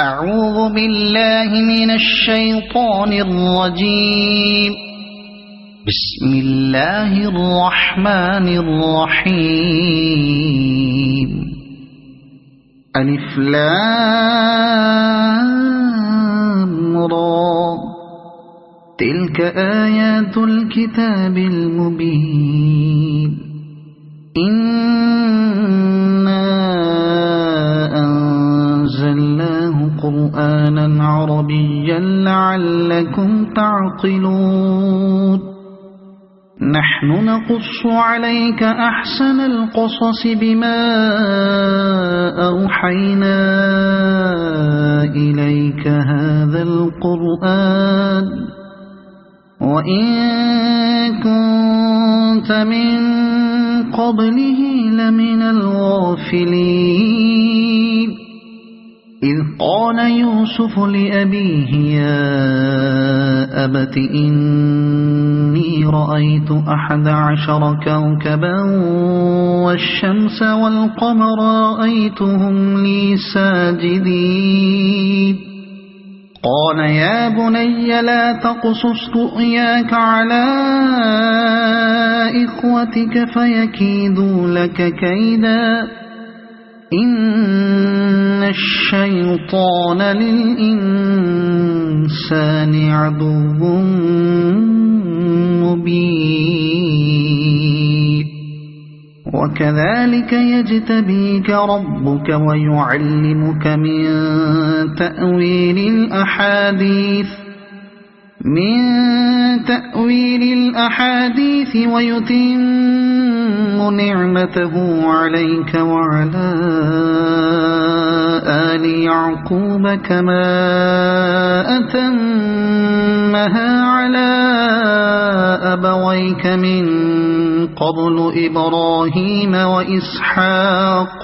أعوذ بالله من الشيطان الرجيم. بسم الله الرحمن الرحيم. ألف لام را. تلك آيات الكتاب المبين. إنا أنزلناه قرآنا عربيا لعلكم تعقلون. نحن نقص عليك أحسن القصص بما أوحينا إليك هذا القرآن وإن كنت من قبله لمن الغافلين. إذ قال يوسف لأبيه يا أبت إني رأيت 11 كوكبا والشمس والقمر رأيتهم لي ساجدين. قال يا بني لا تقصص رؤياك على إخوتك فيكيدوا لك كيدا إن الشيطان للإنسان عدو مبين. وكذلك يجتبيك ربك ويعلمك من تأويل الأحاديث ويتم نعمته عليك وعلى آل يعقوب كما أتمها على أبويك من قبل إبراهيم وإسحاق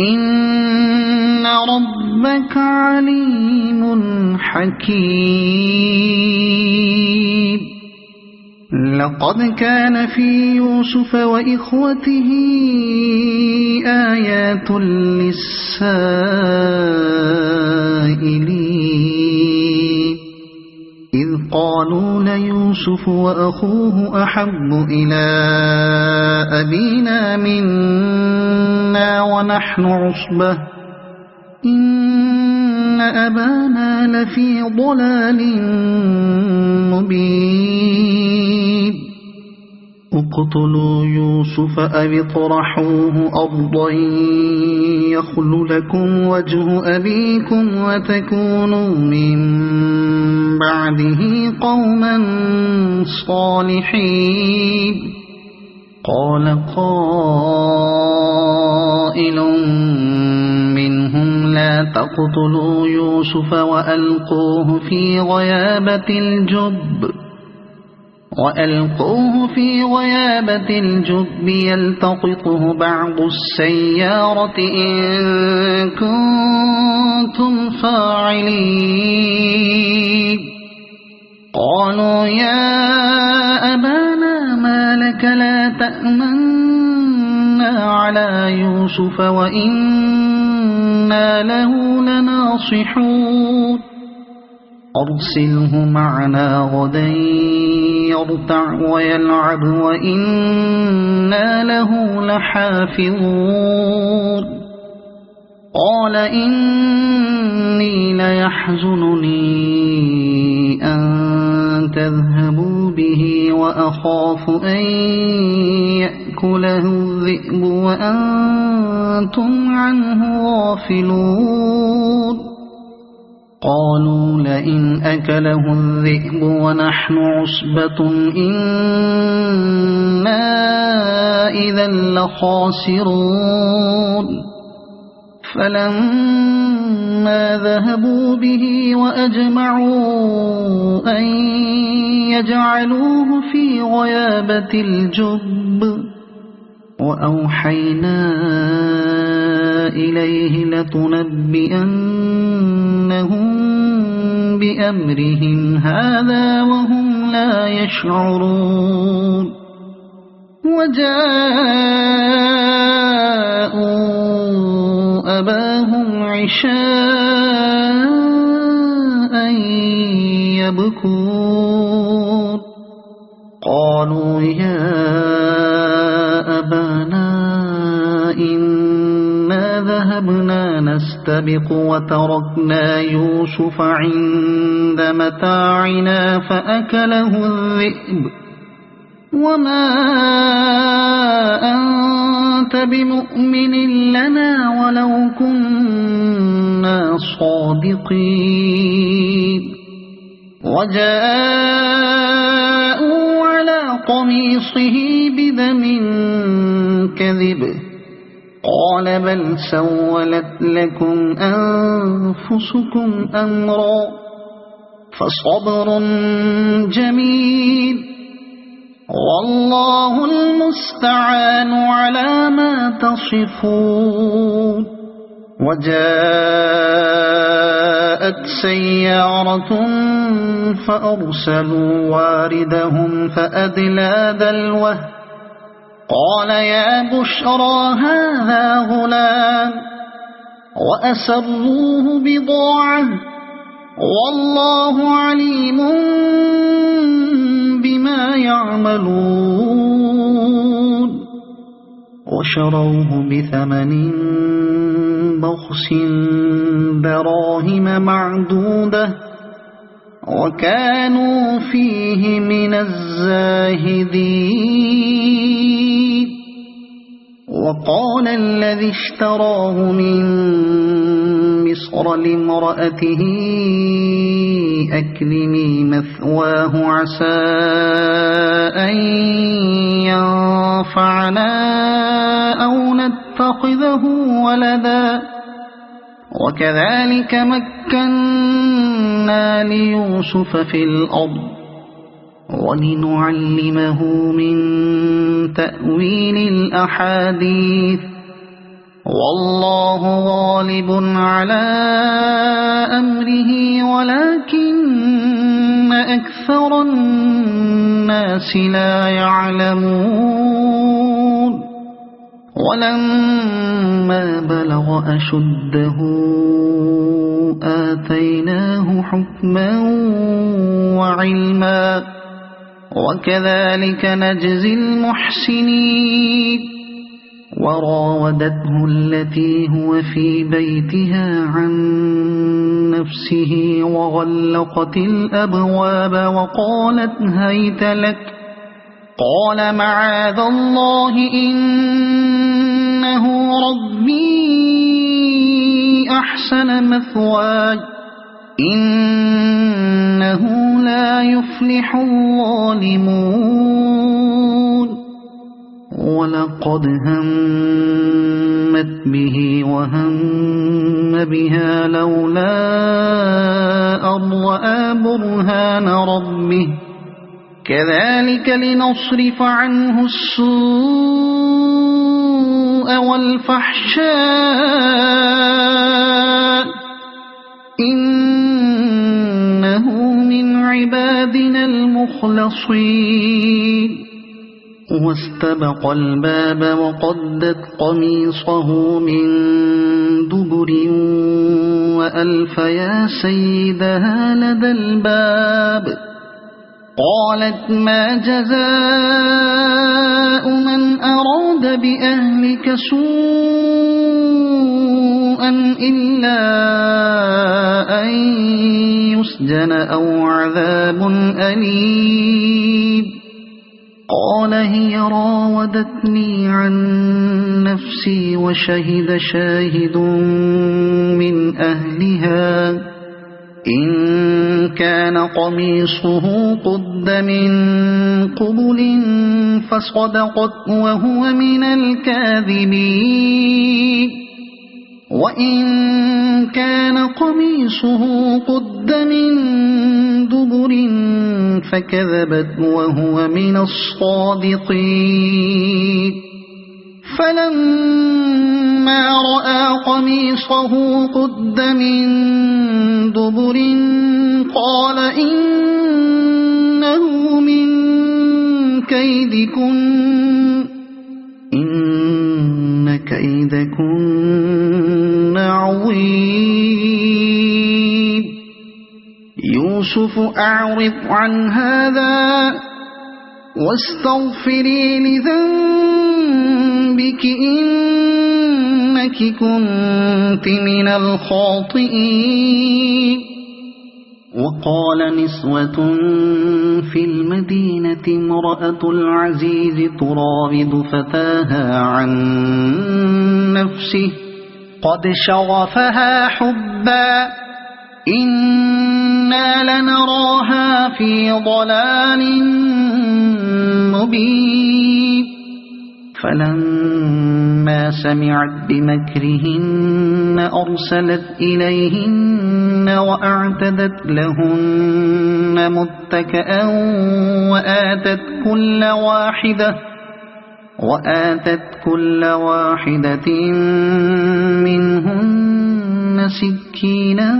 إن ربك عليم حكيم. لقد كان في يوسف وإخوته آيات للسائلين إذ قالوا ليوسف وأخوه أحب إلى أبينا منا ونحن عصبة إن أبانا لفي ضلال مبين. اقتلوا يوسف أو اطرحوه أرضا يخل لكم وجه أبيكم وتكونوا من بعده قوما صالحين. قال قائل منهم لا تقتلوا يوسف وألقوه في غيابة الجب يلتقطه بعض السيارة إن كنتم فاعلين. قالوا يا أبانا ما لك لا تأمنا على يوسف وإنا له لناصحون. أرسله معنا غدا يرتع ويلعب وإنا له لحافظون. قال إني ليحزنني أن تذهبوا به وأخاف أن يأكله الذئب وأنتم عنه غافلون. قالوا لئن أكله الذئب ونحن عصبة إنا إذا لخاسرون. فلما ذهبوا به وأجمعوا أن يجعلوه في غيابة الجب وأوحينا إليه لتنبئنهم بأمرهم هذا وهم لا يشعرون. وجاءوا أباهم عشاء يبكون قالوا يا أبانا إنا ذهبنا نستبق وتركنا يوسف عند متاعنا فأكله الذئب وما أنت بمؤمن لنا ولو كنا صادقين وجاءوا على قميصه بدم كذب قال بل سولت لكم أنفسكم أمرا فصبر جميل والله المستعان على ما تصفون وجاءت سيارة فأرسلوا واردهم فأدلى دلوه قال يا بشرى هذا غلام وأسروه بضاعة والله عليم بما يعملون وشروه بثمن بخس دراهم معدودة وكانوا فيه من الزاهدين وقال الذي اشتراه من مصر لامرأته أكرمي مثواه عسى أن ينفعنا أو نتخذه ولدا وكذلك مكنا ليوسف في الأرض ولنعلمه من تأويل الأحاديث والله غالب على أمره ولكن أكثر الناس لا يعلمون ولما بلغ أشده آتيناه حكما وعلما وكذلك نجزي المحسنين وراودته التي هو في بيتها عن نفسه وغلقت الأبواب وقالت هيت لك قال معاذ الله إنه ربي أحسن مثواي إنه لا يفلح الظالمون ولقد همت به وهم بها لولا أن رأى برهان ربه كذلك لنصرف عنه السوء والفحشاء إنه من عبادنا المخلصين واستبق الباب وقدت قميصه من دبر وألف يا سيدها لدى الباب قالت ما جزاء من أراد بأهلك سوءا إلا أن يسجن أو عذاب أليم قال هي راودتني عن نفسي وشهد شاهد من أهلها إن كان قميصه قد من قبل فصدقت وهو من الكاذبين وإن كان قميصه قد من دبر فكذبت وهو من الصادقين فلما رأى قميصه قد من دبر قال إنه من كيدكن إن كيدكن عظيم يوسف أعرض عن هذا واستغفري لذنبك إنك كنت من الخاطئين. وقال نسوة في المدينة امرأة العزيز تراود فتاها عن نفسه قد شغفها حبا إنا لنراها في ضلال مبين. فلما سمعت بمكرهن أرسلت إليهن وأعتدت لهن متكئا وآتت كل واحدة منهن سكينا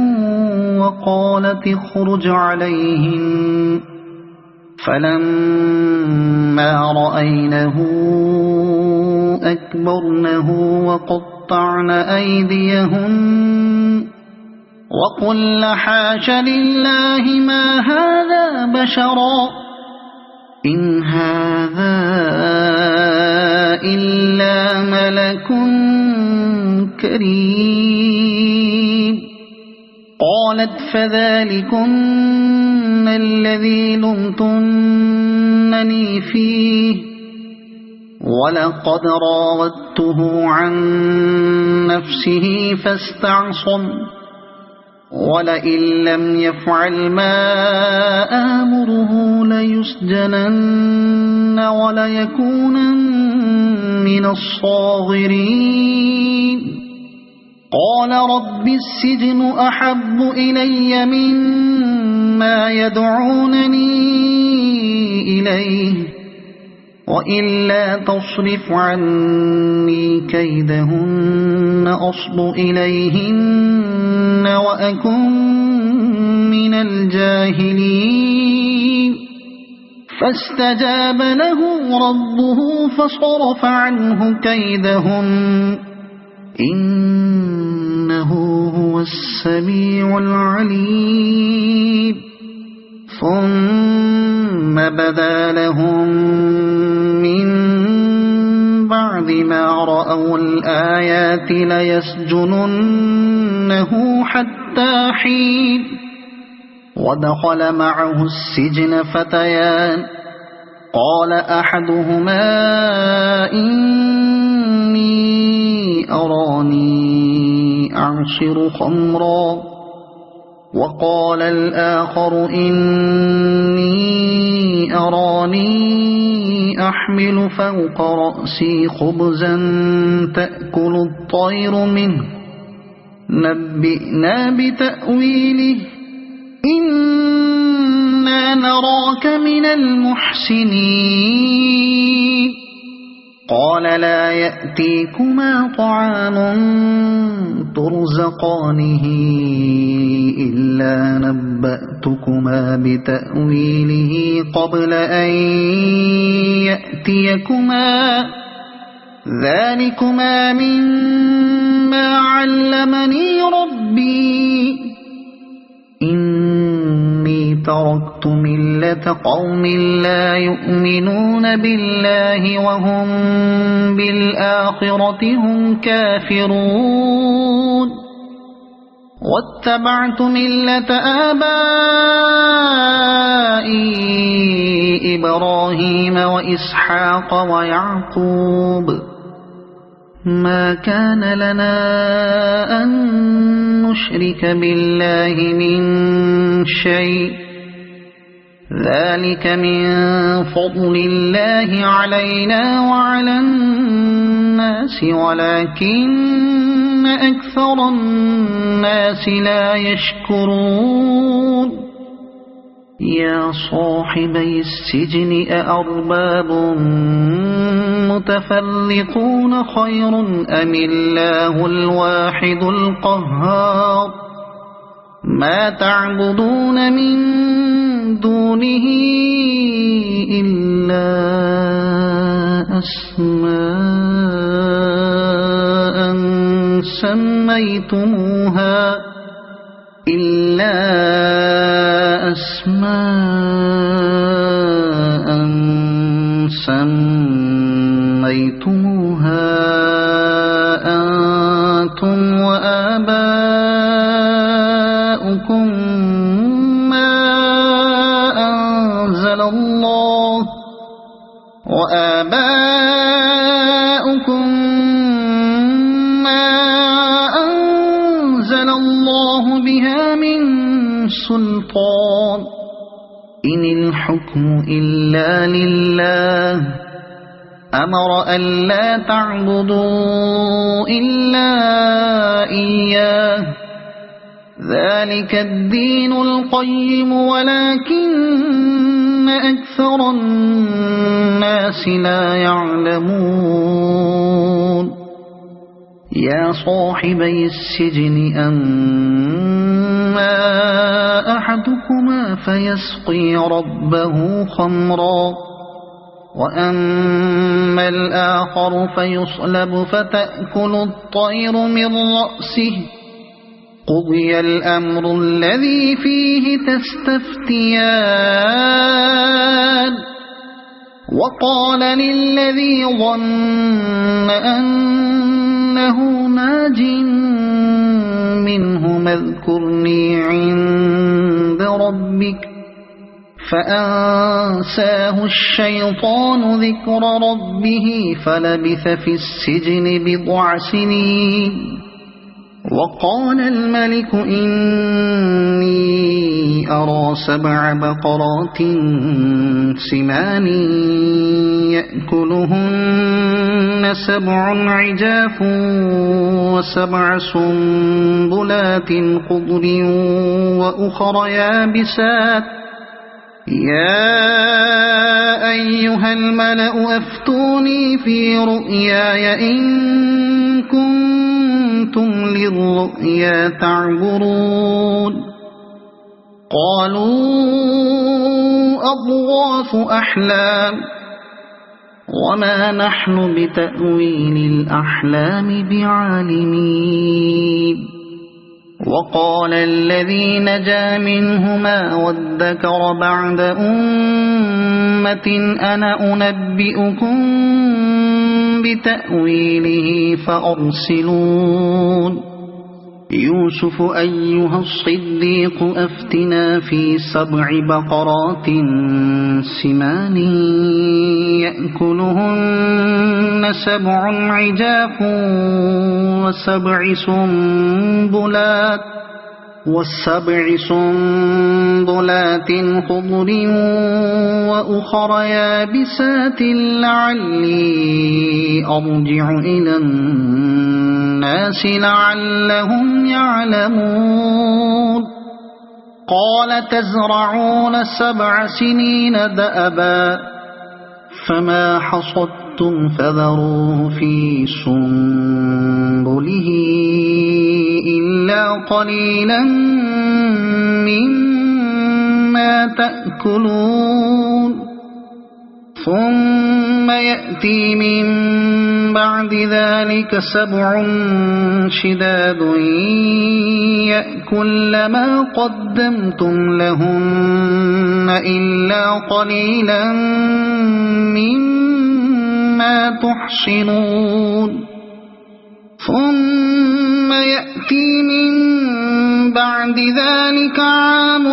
وقالت اخرج عليهن. فلما رأينه أكبرنه وقطعن أيديهن وقلن حاش لله ما هذا بشرا إن هذا إلا ملك كريم. قالت فذلكن الذي لمتنني فيه ولقد راودته عن نفسه فاستعصم ولئن لم يفعل ما آمره ليسجنن وليكونن من الصاغرين. قال رب السجن أحب إلي مما يدعونني إليه وإلا تصرف عني كيدهن أصب إليهن وأكن من الجاهلين. فاستجاب له ربه فصرف عنه كيدهن إنه هو السميع العليم. ثم بدا لهم من بعد ما رأوا الآيات ليسجننه حتى حين. ودخل معه السجن فتيان قال أحدهما إني أراني أعصر خمرا وقال الآخر إني أراني أحمل فوق رأسي خبزا تأكل الطير منه نبئنا بتأويله إنا نراك من المحسنين. قال لا يأتيكما طعام ترزقانه إلا نبأتكما بتأويله قبل أن يأتيكما ذلكما مما علمني ربي إني تركت ملة قوم لا يؤمنون بالله وهم بالآخرة هم كافرون واتبعت ملة آبائي إبراهيم وإسحاق ويعقوب ما كان لنا أن نشرك بالله من شيء ذلك من فضل الله علينا وعلى الناس ولكن أكثر الناس لا يشكرون. يا صاحبي السجن أأرباب متفرقون خير أم الله الواحد القهار ما تعبدون من دونه إلا أسماء أسماء سميتموها أنتم وآباؤكم ما أنزل الله بها من سلطان إن الحكم إلا لله أمر ألا تعبدوا إلا إياه ذلك الدين القيم ولكن أكثر الناس لا يعلمون يا صاحبي السجن أما أحدكما فيسقي ربه خمرا وأما الآخر فيصلب فتأكل الطير من رأسه قضي الأمر الذي فيه تستفتيان وقال للذي ظن أنه ناج منه اذكرني عند ربك فأنساه الشيطان ذكر ربه فلبث في السجن بضع سنين وقال الملك إني أرى 7 بقرات سمان يأكلهن 7 عجاف و7 سنبلات خضر وأخر يابسات يا أيها الملأ أفتوني في رؤياي إن كنتم للرؤيا تعبرون قالوا أضغاث أحلام وما نحن بتأويل الأحلام بعالمين وقال الذي نجا منهما وادكر بعد أمة أنا أنبئكم بتأويله فأرسلون يوسف أيها الصديق أفتنا في 7 بقرات سمان يأكلهن 7 عجاف و7 سنبلات خضر وأخر يابسات لعلي أرجع إلى الناس لعلهم يعلمون قال تزرعون 7 سنين دأبا فما حصدتم فذروه في سنبله إلا قليلا مما تأكلون ثم يأتي من بعد ذلك 7 شداد يأكل ما قدمتم لهن إلا قليلا مما تحصنون ثم يأتي من بعد ذلك عام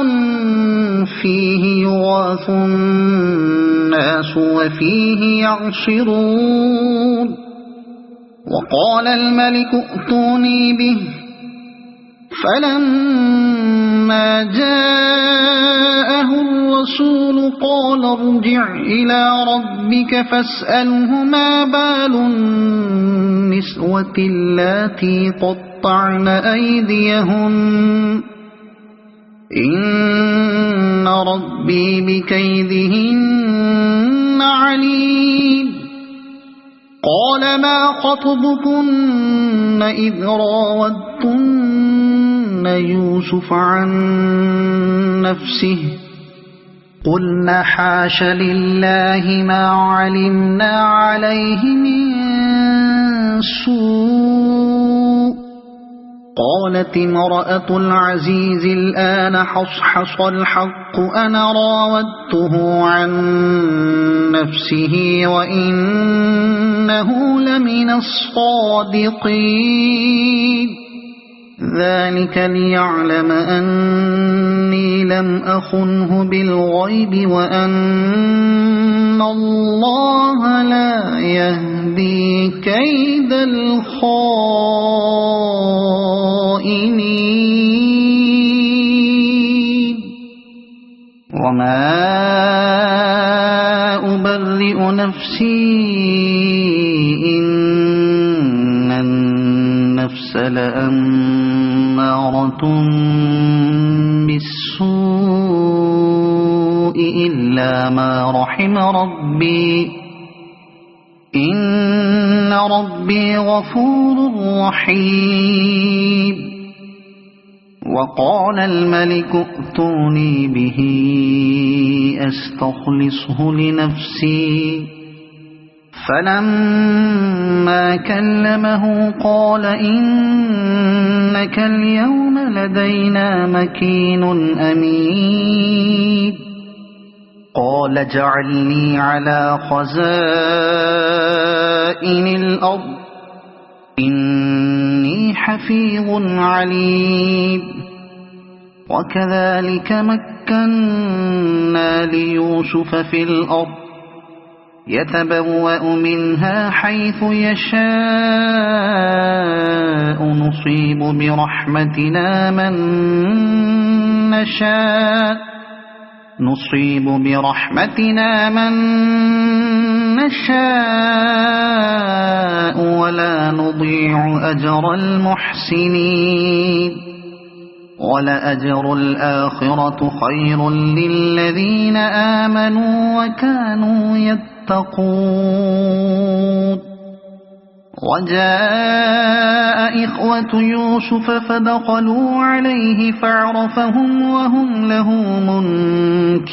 فيه يغاث الناس وفيه يعصرون وقال الملك ائتوني به فلما جاءه الرسول قال ارجع إلى ربك فاسأله ما بال النسوة اللاتي قطعن أيديهن إن ربي بكيدهن عليم قال ما خطبكن إذ راودتن يوسف عن نفسه قلنا حاش لله ما علمنا عليه من سوء قالت امرأة العزيز الآن حصحص الحق أنا راودته عن نفسه وإنه لمن الصادقين ذلك ليعلم أني لم أخنه بالغيب وأن الله لا يهدي كيد الخائنين وما أبرئ نفسي إن النفس لأمارة بالسوء إلا ما رحم ربي إن ربي غفور رحيم وقال الملك ائتوني به أستخلصه لنفسي فلما كلمه قال إنك اليوم لدينا مكين أمين قال اجعلني على خزائن الأرض إني حفيظ عليم وكذلك مكنا ليوسف في الأرض يتبوأ منها حيث يشاء نصيب برحمتنا من نشاء ولا نضيع أجر المحسنين ولأجر الآخرة خير للذين آمنوا وكانوا يتقون وجاء إخوة يوسف فدخلوا عليه فعرفهم وهم له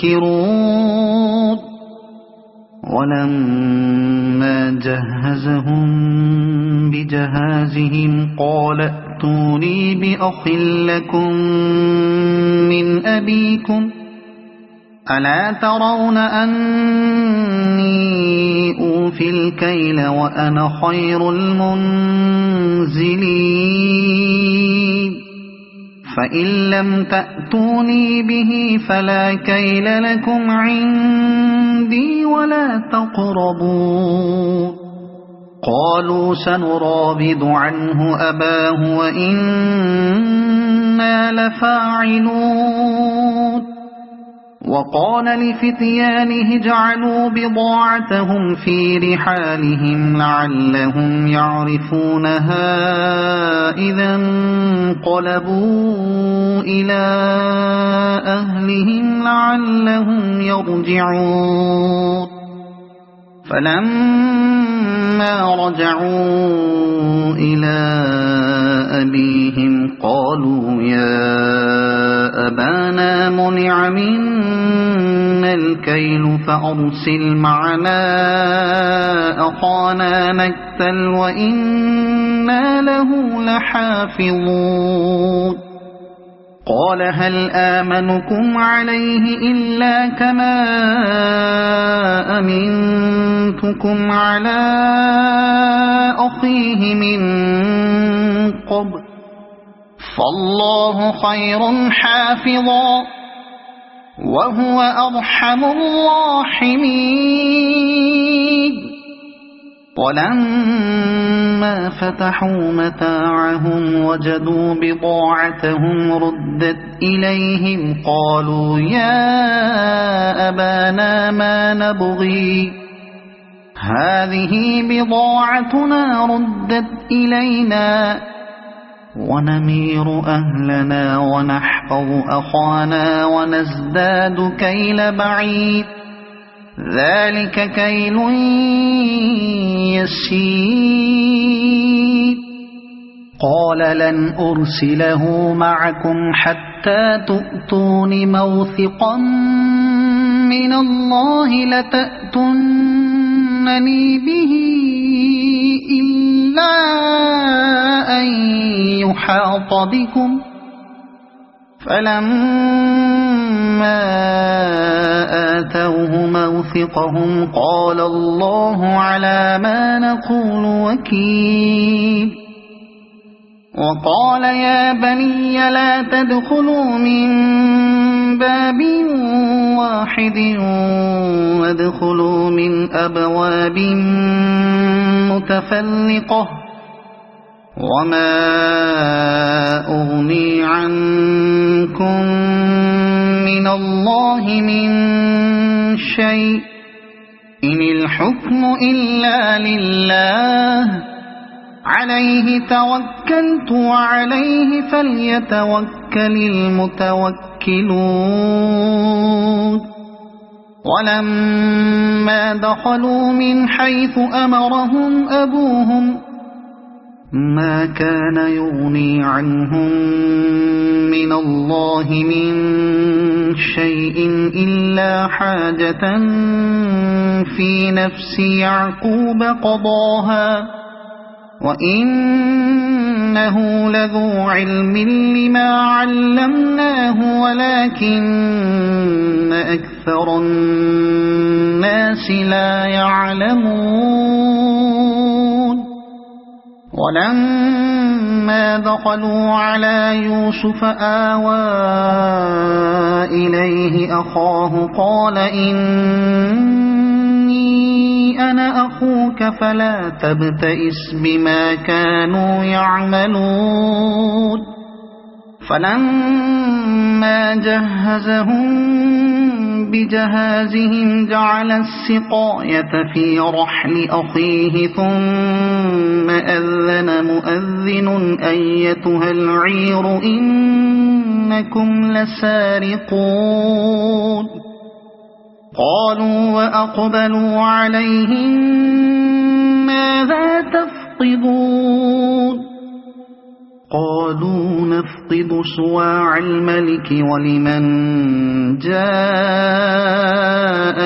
منكرون ولما جهزهم بجهازهم قال ائتوني بأخ لكم من أبيكم ألا ترون أني أوفي الكيل وأنا خير المنزلين فإن لم تأتوني به فلا كيل لكم عندي ولا تقربون قالوا سنراود عنه أباه وإنا لفاعلون وقال لفتيانه اجعلوا بضاعتهم في رحالهم لعلهم يعرفونها إذا انقلبوا إلى أهلهم لعلهم يرجعون فلما رجعوا إلى أبيهم قالوا يا أبانا منع منا الكيل فأرسل معنا أخانا نكتل وإنا له لحافظون قال هل آمنكم عليه إلا كما أمنتكم على أخيه من قبل فالله خير حافظا وهو أرحم الراحمين ولما فتحوا متاعهم وجدوا بضاعتهم ردت إليهم قالوا يا أبانا ما نبغي هذه بضاعتنا ردت إلينا ونمير أهلنا ونحفظ أخانا ونزداد كيل بعيد ذلك كيل يسير قال لن أرسله معكم حتى تؤتون موثقا من الله لتأتونني به إلا إلا أن يحاط بكم فلما آتوه موثقهم قال الله على ما نقول وكيل وقال يا بني لا تدخلوا من باب واحد وادخلوا من أبواب متفرقة وما أغني عنكم من الله من شيء إن الحكم إلا لله عليه توكلت وعليه فليتوكل المتوكلون ولما دخلوا من حيث أمرهم أبوهم ما كان يغني عنهم من الله من شيء إلا حاجة في نفس يعقوب قضاها وإنه لذو علم لما علمناه ولكن أكثر الناس لا يعلمون ولما دخلوا على يوسف آوى إليه أخاه قال إني أنا أخوك فلا تبتئس بما كانوا يعملون فلما جهزهم بجهازهم جعل السقاية في رحل أخيه ثم أذن مؤذن أيتها العير إنكم لسارقون قالوا وأقبلوا عليهم ماذا تفقدون قالوا نفقد صواع الملك ولمن جاء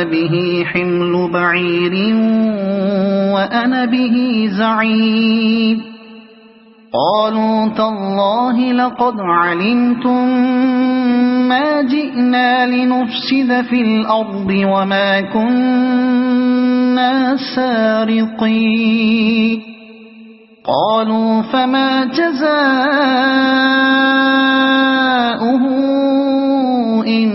به حمل بعير وأنا به زعيم قالوا تالله لقد علمتم ما جئنا لنفسد في الأرض وما كنا سارقين قالوا فما جزاؤه إن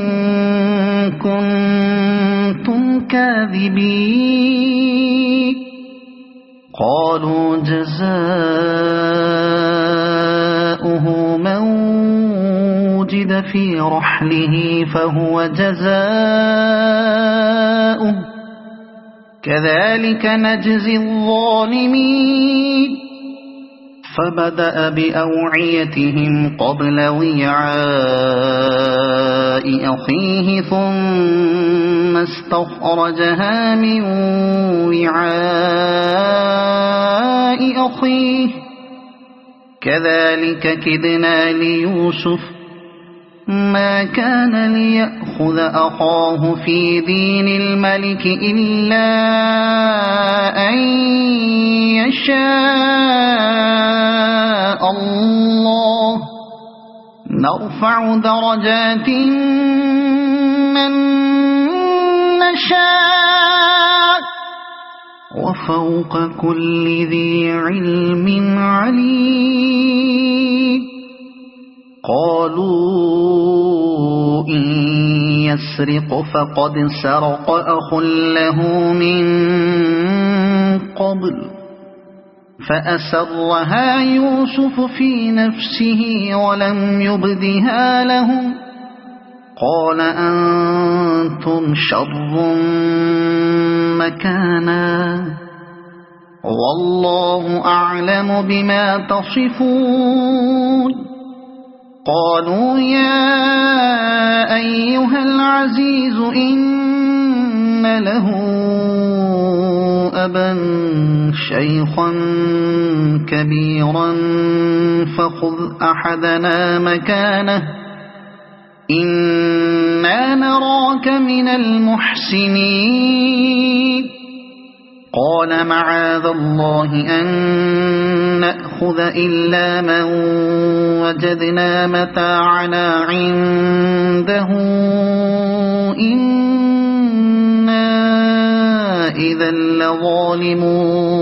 كنتم كاذبين قالوا جزاؤه من وجد في رحله فهو جزاؤه كذلك نجزي الظالمين فبدأ بأوعيتهم قبل وعاء أخيه ثم استخرجها من وعاء أخيه كذلك كدنا ليوسف ما كان ليأخذ أخاه في دين الملك إلا أن يشاء الله نرفع درجات من نشاء وفوق كل ذي علم عليم قالوا إن يسرق فقد سرق أخ له من قبل فأسرها يوسف في نفسه ولم يبدها لهم قال أنتم شر مكانا والله أعلم بما تصفون قالوا يا أيها العزيز إن له أبا شيخا كبيرا فخذ أحدنا مكانه إنا نراك من المحسنين قال معاذ الله أن نأخذ إلا من وجدنا متاعنا عنده إنا إذا لظالمون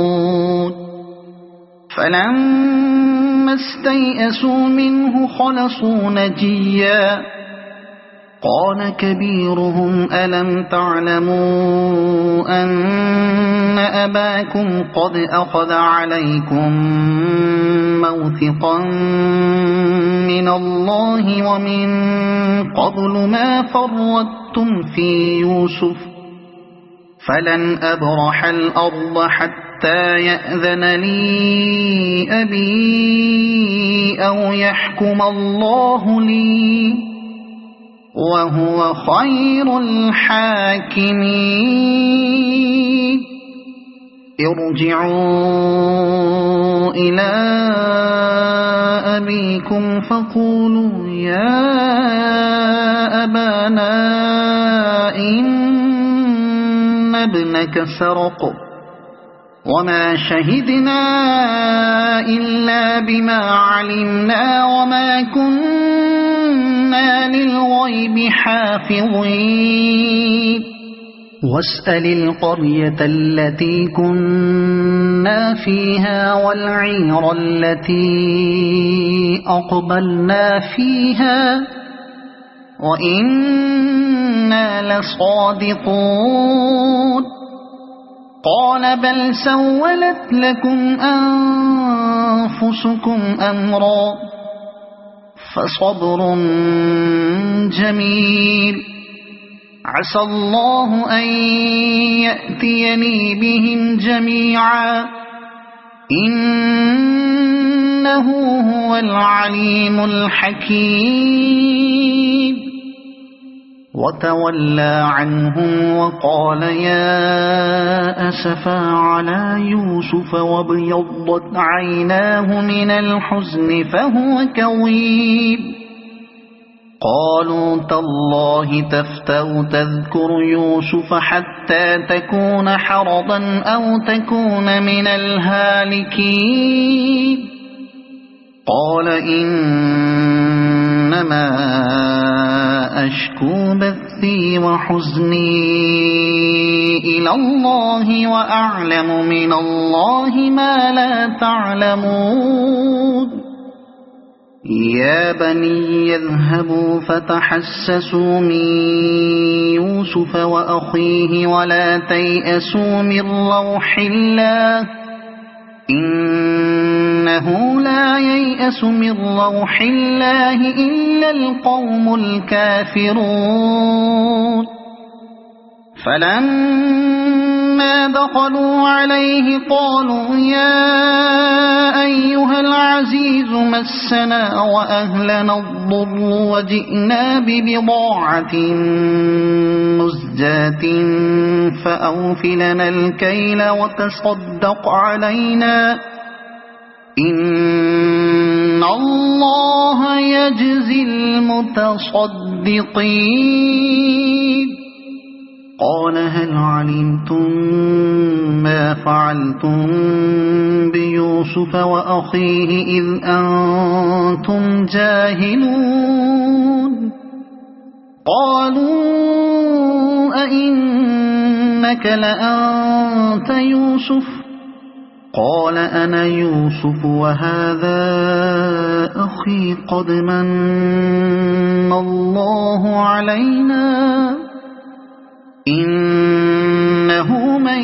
فلما استيئسوا منه خلصوا نجيا قال كبيرهم ألم تعلموا أن أباكم قد أخذ عليكم موثقا من الله ومن قبل ما فرطتم في يوسف فلن أبرح الأرض حتى يأذن لي أبي أو يحكم الله لي وهو خير الحاكمين ارجعوا إلى أبيكم فقولوا يا أبانا إن ابنك سرق وما شهدنا إلا بما علمنا وما كنا للغيب حافظين واسأل القرية التي كنا فيها والعير التي أقبلنا فيها وإنا لصادقون قال بل سولت لكم أنفسكم أمرا فصبر جميل عسى الله أن يأتيني بهم جميعا إنه هو العليم الحكيم وتولى عنهم وقال يا أسفا على يوسف وابيضت عيناه من الحزن فهو كظيم قالوا تالله تفتأ تذكر يوسف حتى تكون حرضا أو تكون من الهالكين قال إنما أشكو بثي وحزني إلى الله وأعلم من الله ما لا تعلمون يا بني يذهبوا فتحسسوا من يوسف وأخيه ولا تيأسوا من روح الله إنه لا ييأس من روح الله إلا القوم الكافرون فلما دخلوا عليه قالوا يا أيها العزيز مسنا وأهلنا الضر وجئنا ببضاعة مزجاة فأوف لنا الكيل وتصدق علينا إن الله يجزي المتصدقين قال هل علمتم ما فعلتم بيوسف وأخيه إذ أنتم جاهلون قالوا أئنك لأنت يوسف قال أنا يوسف وهذا أخي قد من الله علينا إنه من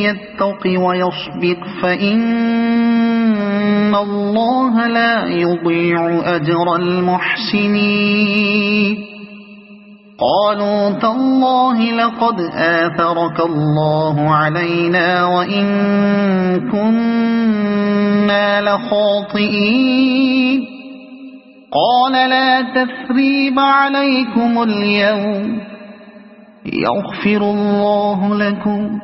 يتق ويصبر فإن الله لا يضيع أجر المحسنين قالوا تالله لقد آثرك الله علينا وإن كنا لخاطئين قال لا تثريب عليكم اليوم يغفر الله لكم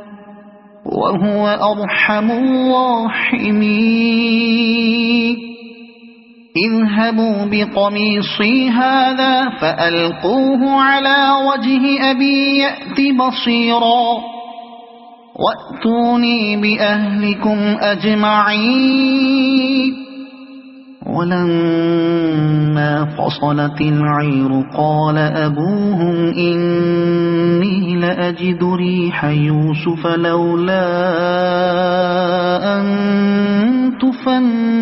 وهو أرحم الراحمين اذهبوا بقميصي هذا فألقوه على وجه أبي يأت بصيرا وَأْتُونِي بِأَهْلِكُمْ أَجْمَعِينَ وَلَمَّا فَصَلَتِ الْعِيرُ قَالَ أَبُوهُمْ إِنِّي لَأَجِدُ رِيحَ يُوسُفَ لَوْلَا أَن تُفَنِّدُونِ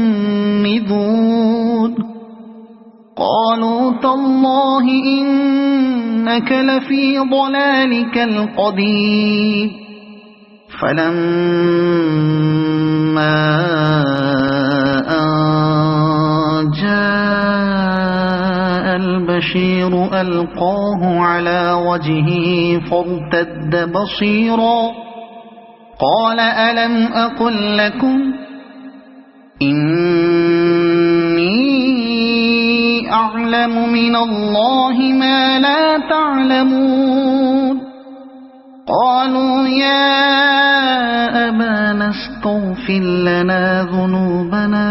قَالُوا تَاللَّهِ إِنَّكَ لَفِي ضَلَالِكَ الْقَدِيمِ فَلَمَّا أَن جَاءَ الْبَشِيرُ أَلْقَاهُ عَلَى وَجْهِهِ فَارْتَدَّ بَصِيرًا قَالَ أَلَمْ أَقُل لَّكُمْ إِنِّي أَعْلَمُ مِنَ اللَّهِ مَا لَا تَعْلَمُونَ قَالُوا يَا أَبَانَا اسْتَغْفِرْ لَنَا ذُنُوبَنَا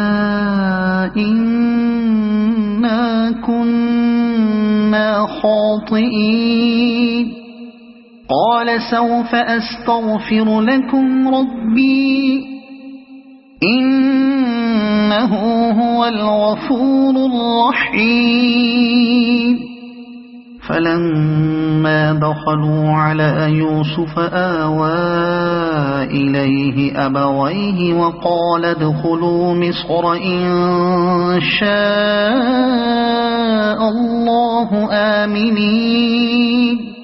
إِنَّا كُنَّا خَاطِئِينَ قَالَ سَوْفَ أَسْتَغْفِرُ لَكُمْ رَبِّي إِنَّهُ هُوَ الْغَفُورُ الرَّحِيمُ فَلَمَّا دَخَلُوا عَلَى يُوسُفَ آوَى إِلَيْهِ أَبَوَيْهِ وَقَالَ ادْخُلُوا مِصْرَ إِن شَاءَ اللَّهُ آمِنِينَ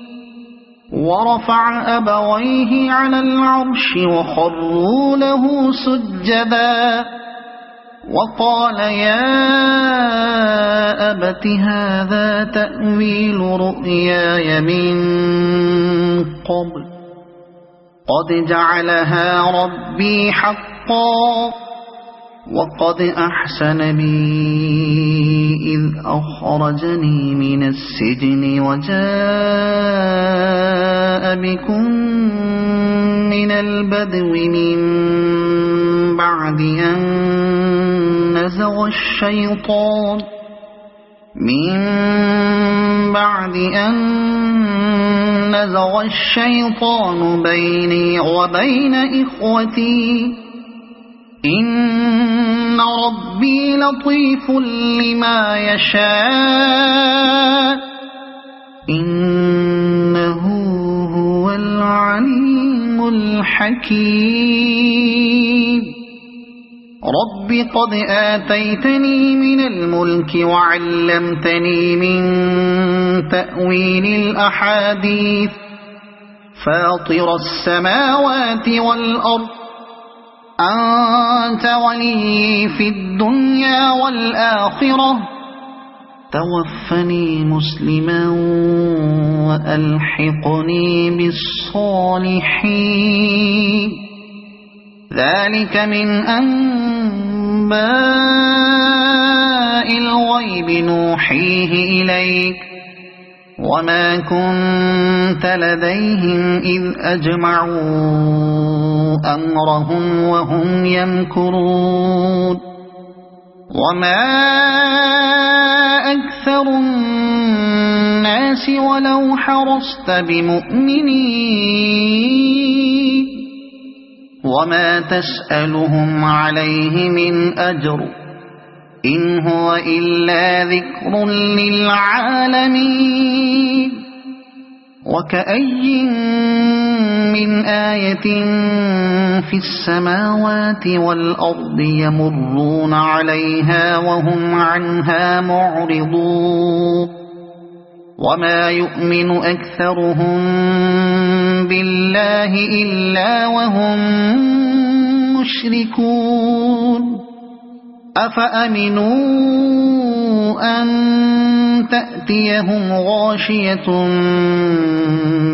ورفع أبويه على العرش وخروا له سجدا وقال يا أبت هذا تأويل رؤياي من قبل قد جعلها ربي حقا وقد أحسن بي إذ أخرجني من السجن وجاء بكم من البدو من بعد أن نزغ الشيطان بيني وبين إخوتي إن ربي لطيف لما يشاء إنه هو العليم الحكيم رب قد آتيتني من الملك وعلمتني من تأويل الأحاديث فاطر السماوات والأرض أنت ولي في الدنيا والآخرة توفني مسلما وألحقني بالصالحين ذلك من أنباء الغيب نوحيه إليك وما كنت لديهم إذ أجمعوا أمرهم وهم يمكرون وما أكثر الناس ولو حرصت بمؤمنين وما تسألهم عليه من أجر إن هو إلا ذكر للعالمين وكأي من آية في السماوات والأرض يمرون عليها وهم عنها معرضون وما يؤمن أكثرهم بالله إلا وهم مشركون أفأمنوا أن تأتيهم غاشية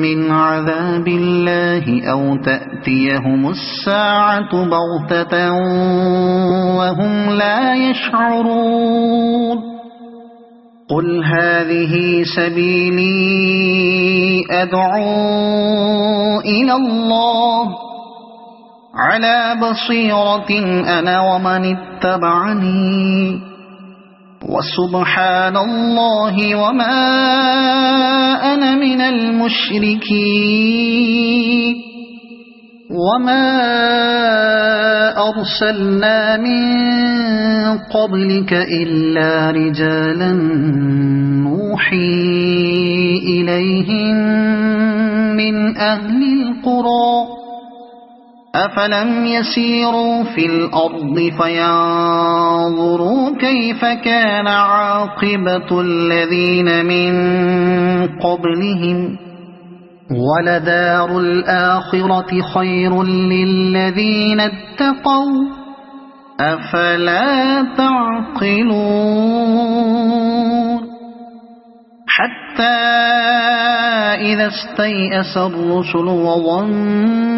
من عذاب الله أو تأتيهم الساعة بغتة وهم لا يشعرون قل هذه سبيلي أدعو إلى الله على بصيرة أنا ومن اتبعني وسبحان الله وما أنا من المشركين وما أرسلنا من قبلك إلا رجالا نوحي إليهم من أهل القرى أفلم يسيروا في الأرض فينظروا كيف كان عاقبة الذين من قبلهم ولدار الآخرة خير للذين اتقوا أفلا تعقلون حتى إذا استيأس الرسل وظنوا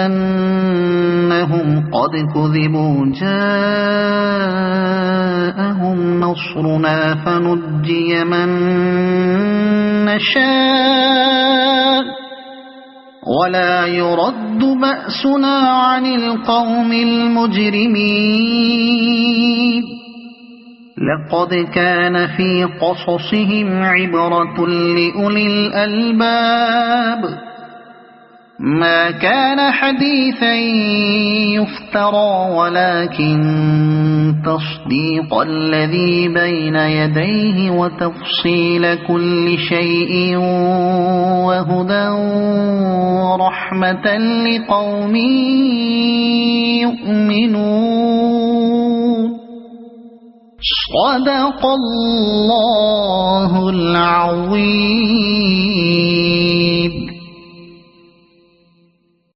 أنهم قد كذبوا جاءهم نصرنا فنجي من نشاء ولا يرد بأسنا عن القوم المجرمين لقد كان في قصصهم عبرة لأولي الألباب ما كان حديثا يفترى ولكن تصديق الذي بين يديه وتفصيل كل شيء وهدى ورحمة لقوم يؤمنون صدق الله العظيم.